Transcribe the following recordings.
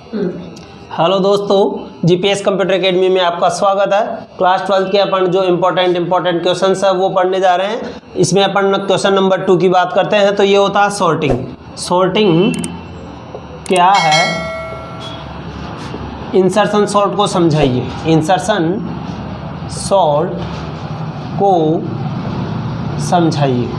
Hello दोस्तों, GPS computer academy में आपका स्वागत है। क्लास 12 के अपन जो इम्पोर्टेंट क्वेश्चंस है वो पढ़ने जा रहे हैं। इसमें अपन क्वेश्चन नंबर 2 की बात करते हैं। तो ये होता है सॉर्टिंग। सॉर्टिंग क्या है? इंसर्शन सॉर्ट को समझाइए। इंसर्शन सॉर्ट को समझाइए।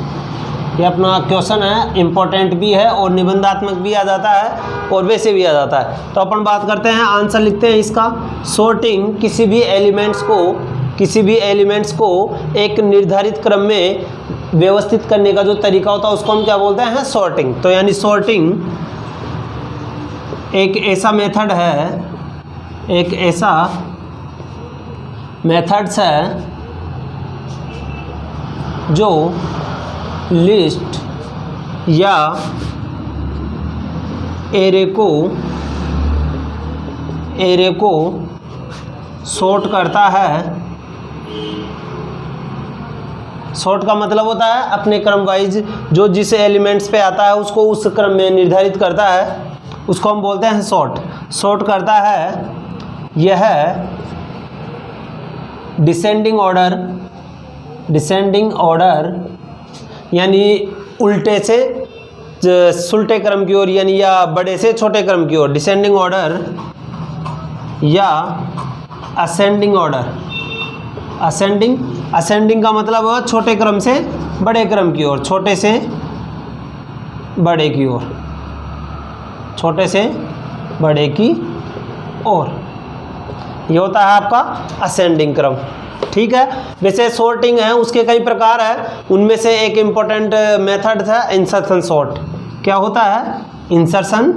ये अपना क्वेश्चन है, इम्पोर्टेंट भी है और निबंधात्मक भी आ जाता है और वैसे भी आ जाता है। तो अपन बात करते हैं, आंसर लिखते हैं इसका। सॉर्टिंग किसी भी एलिमेंट्स को एक निर्धारित क्रम में व्यवस्थित करने का जो तरीका होता है उसको हम क्या बोलते हैं? सॉर्टिंग। तो यानी सॉर्टिंग एक ऐसा मेथड है, एक ऐसा मेथड्स है जो लिस्ट या एरे को सॉर्ट करता है। सॉर्ट का मतलब होता है अपने क्रम वाइज जो जिस एलिमेंट्स पे आता है उसको उस क्रम में निर्धारित करता है, उसको हम बोलते हैं सॉर्ट। सॉर्ट करता है यह डिसेंडिंग ऑर्डर यानी उल्टे से सुल्टे क्रम की ओर, यानी या बड़े से छोटे क्रम की ओर डिसेंडिंग ऑर्डर, या असेंडिंग ऑर्डर। असेंडिंग का मतलब है छोटे क्रम से बड़े क्रम की ओर, छोटे से बड़े की ओर, छोटे से बड़े की ओर। ये होता है आपका असेंडिंग क्रम। ठीक है। वैसे सॉर्टिंग है उसके कई प्रकार है, उनमें से एक इम्पोर्टेंट मेथड था इंसर्शन सॉर्ट। क्या होता है? Insertion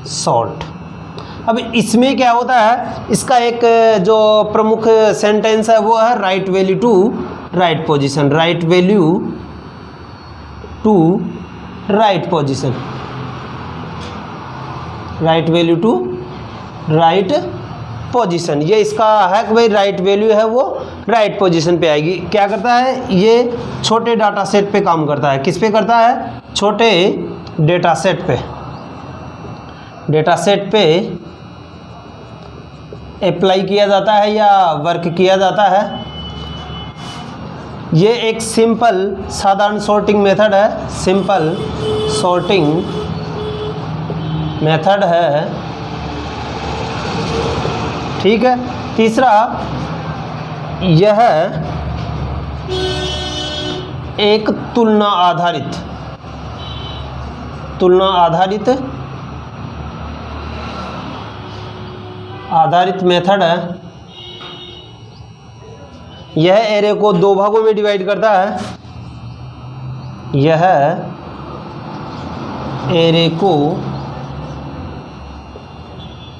sort. अब इसमें क्या होता है, इसका एक जो प्रमुख सेंटेंस है वो है right value to right position. Right value to right position. Right value to right position. ये इसका है कि भाई राइट वैल्यू है वो राइट पोजीशन पे आएगी। क्या करता है? ये छोटे डाटा सेट पे काम करता है। किस पे करता है? छोटे डेटा सेट पे। डेटा सेट पे अप्लाई किया जाता है या वर्क किया जाता है। ये एक सिंपल साधारण सॉर्टिंग मेथड है, सिंपल सॉर्टिंग मेथड है। ठीक है। तीसरा, यह एक तुलना आधारित मेथड है। यह एरे को दो भागों में डिवाइड करता है। यह एरे को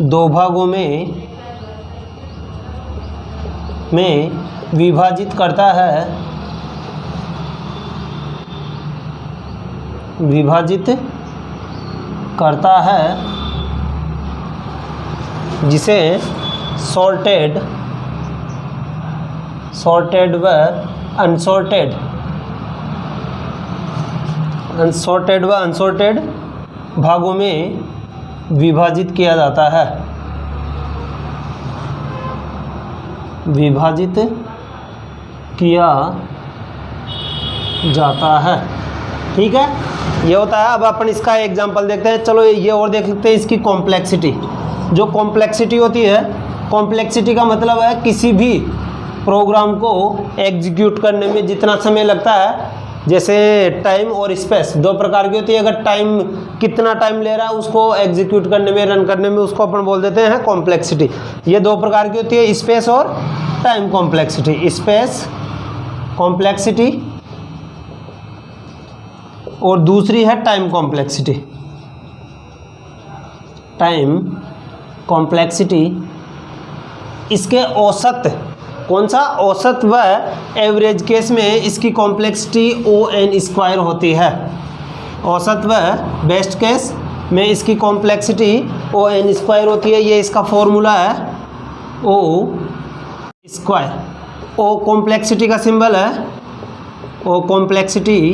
दो भागों में विभाजित करता है। विभाजित करता है जिसे सॉर्टेड व अनसॉर्टेड भागों में विभाजित किया जाता है। विभाजित किया जाता है। ठीक है। ये होता है। अब अपन इसका एग्जांपल देखते हैं। चलो ये और देख लेते हैं इसकी कॉम्प्लेक्सिटी। जो कॉम्प्लेक्सिटी होती है, कॉम्प्लेक्सिटी का मतलब है किसी भी प्रोग्राम को एग्जीक्यूट करने में जितना समय लगता है। जैसे टाइम और स्पेस दो प्रकार की होती है। अगर टाइम कितना टाइम ले रहा है उसको एग्जीक्यूट करने में, रन करने में, उसको अपन बोल देते हैं कॉम्प्लेक्सिटी। ये दो प्रकार की होती है, स्पेस और टाइम कॉम्प्लेक्सिटी। स्पेस कॉम्प्लेक्सिटी और दूसरी है टाइम कॉम्प्लेक्सिटी। टाइम कॉम्प्लेक्सिटी इसके औसत, कौन सा औसत व एवरेज केस में इसकी कॉम्प्लेक्सिटी O(n)² होती है। औसत व बेस्ट केस में इसकी कॉम्प्लेक्सिटी O(n)² होती है। ये इसका फॉर्मूला है O²। O कॉम्प्लेक्सिटी का सिंबल है। O कॉम्प्लेक्सिटी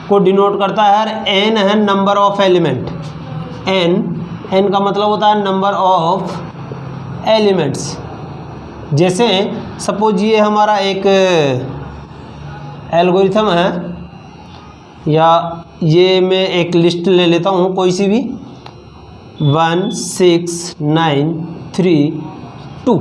को डिनोट करता है, n है number of element, n n का मतलब होता है नंबर ऑफ एलिमेंट्स। जैसे सपोज ये हमारा एक एल्गोरिथम है, या ये मैं एक लिस्ट ले लेता हूँ कोई सी भी, 1 6 9 3 2,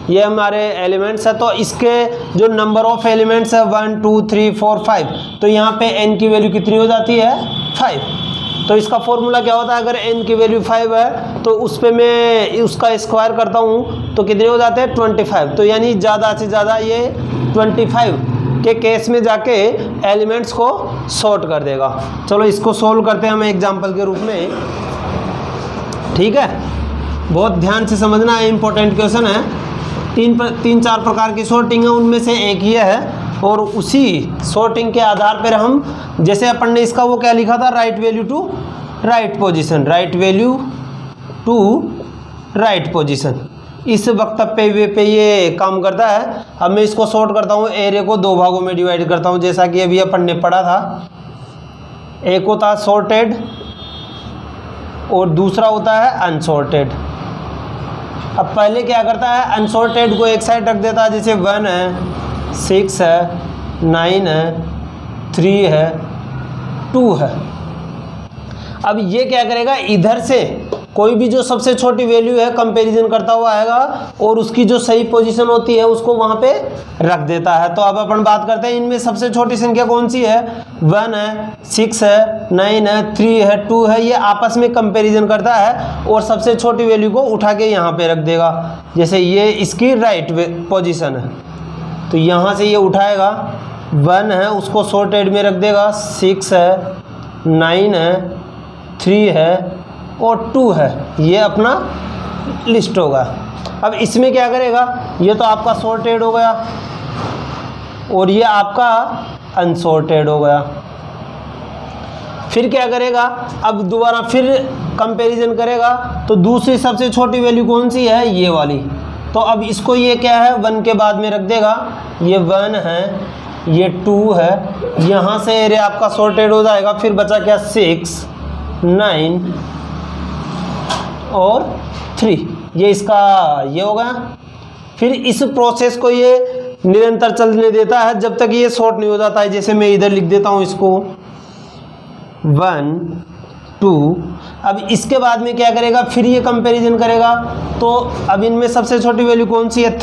ये हमारे एलिमेंट्स है। तो इसके जो नंबर ऑफ एलिमेंट्स है 1 2 3 4 5, तो यहाँ पे n की वैल्यू कितनी हो जाती है 5। तो इसका फॉर्मूला क्या होता है, अगर n की वैल्यू 5 है तो उस पर मैं उसका स्क्वायर करता हूँ तो कितने हो जाते हैं 25। तो यानी ज़्यादा से ज़्यादा ये 25 के केस में जाके एलिमेंट्स को सॉर्ट कर देगा। चलो इसको सोल्व करते हैं हम एग्जाम्पल के रूप में, ठीक है। बहुत ध्यान से समझना है, इंपॉर्टेंट क्वेश्चन है। तीन चार प्रकार की सॉर्टिंग है, उनमें से एक ये है, और उसी सॉर्टिंग के आधार पर हम, जैसे अपन ने इसका वो क्या लिखा था, right value to right position, right value to right position, इस वक्तव्य पे ये काम करता है। अब मैं इसको सॉर्ट करता हूँ, एरे को 2 भागों में डिवाइड करता हूँ, जैसा कि अभी अपन ने पढ़ा था। एक होता है सॉर्टेड और दूसरा होता है अनसॉर्टेड। अब पहले क्या करता है, अनसॉर्टेड को एक साइड रख देता है, जैसे 1 है 6 है 9 है 3 है 2 है। अब ये क्या करेगा, इधर से कोई भी जो सबसे छोटी वैल्यू है कंपैरिजन करता हुआ आएगा और उसकी जो सही पोजीशन होती है उसको वहाँ पे रख देता है। तो अब अपन बात करते हैं इनमें सबसे छोटी संख्या कौन सी है, 1 है 6 है 9 है 3 है 2 है। ये आपस में कंपैरिजन करता है और सबसे छोटी वैल्यू को उठा के यहाँ पे रख देगा। जैसे ये इसकी राइट पोजीशन है, तो यहाँ से ये उठाएगा, 1 है उसको सॉर्टेड में रख देगा, 6 है 9 है 3 है और 2 है, ये अपना लिस्ट होगा। अब इसमें क्या करेगा, ये तो आपका सॉर्टेड हो गया और ये आपका अनसॉर्टेड हो गया। फिर क्या करेगा, अब दोबारा फिर कंपैरिजन करेगा, तो दूसरी सबसे छोटी वैल्यू कौन सी है, ये वाली। तो अब इसको ये क्या है 1 के बाद में रख देगा, ये 1 है ये 2 है, यहाँ से एरे आपका सॉर्टेड हो जाएगा। फिर बचा क्या, 6 9 और 3, ये इसका ये होगा। फिर इस प्रोसेस को ये निरंतर चलने देता है जब तक ये सॉर्ट नहीं हो जाता है। जैसे मैं इधर लिख देता हूँ इसको 1 2। अब इसके बाद में क्या करेगा, फिर ये कंपैरिजन करेगा। तो अब इनमें सबसे छोटी वैल्यू कौन सी है,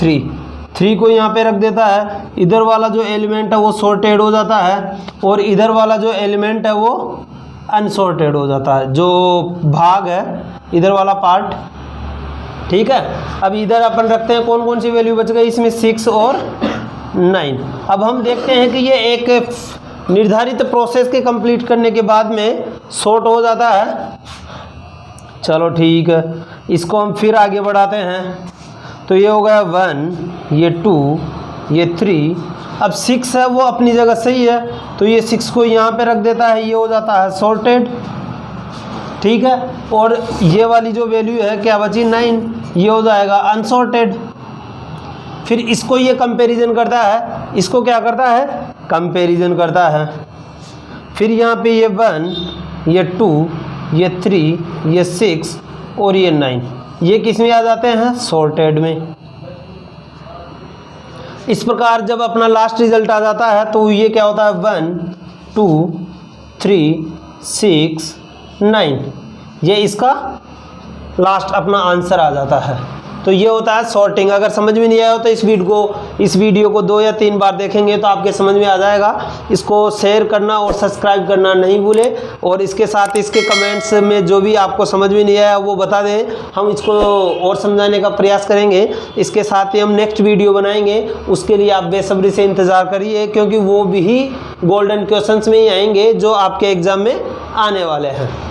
3 को यहाँ पे रख देता है। इधर वाला जो एलिमेंट है वो सॉर्टेड हो जाता है और इधर वाला जो एलिमेंट है वो अनसॉर्टेड हो जाता है, जो भाग है इधर वाला पार्ट, ठीक है। अब इधर अपन रखते हैं कौन कौन सी वैल्यू बच गई इसमें, 6 और 9। अब हम देखते हैं कि ये एक निर्धारित प्रोसेस के कंप्लीट करने के बाद में सॉर्ट हो जाता है। चलो ठीक है, इसको हम फिर आगे बढ़ाते हैं। तो ये हो गया 1, ये 2, ये 3। अब 6 है वो अपनी जगह सही है, तो ये 6 को यहाँ पे रख देता है, ये हो जाता है सॉर्टेड, ठीक है। और ये वाली जो वैल्यू है क्या बची, 9, ये हो जाएगा अनसॉर्टेड। फिर इसको ये कंपैरिजन करता है, इसको क्या करता है, कंपैरिजन करता है। फिर यहाँ पे ये 1, ये 2, ये 3, ये 6 और ये 9, ये किस में आ जाते हैं, सॉर्टेड में। इस प्रकार जब अपना लास्ट रिजल्ट आ जाता है तो ये क्या होता है, 1 2 3 6 9, ये इसका लास्ट अपना आंसर आ जाता है। तो ये होता है सॉर्टिंग। अगर समझ में नहीं आया हो तो इस वीडियो को 2 या 3 बार देखेंगे तो आपके समझ में आ जाएगा। इसको शेयर करना और सब्सक्राइब करना नहीं भूलें, और इसके साथ इसके कमेंट्स में जो भी आपको समझ में नहीं आया वो बता दें, हम इसको और समझाने का प्रयास करेंगे। इसके साथ ही हम नेक्स्ट वीडियो बनाएंगे, उसके लिए आप बेसब्री से इंतज़ार करिए, क्योंकि वो भी गोल्डन क्वेश्चंस में ही आएंगे जो आपके एग्ज़ाम में आने वाले हैं।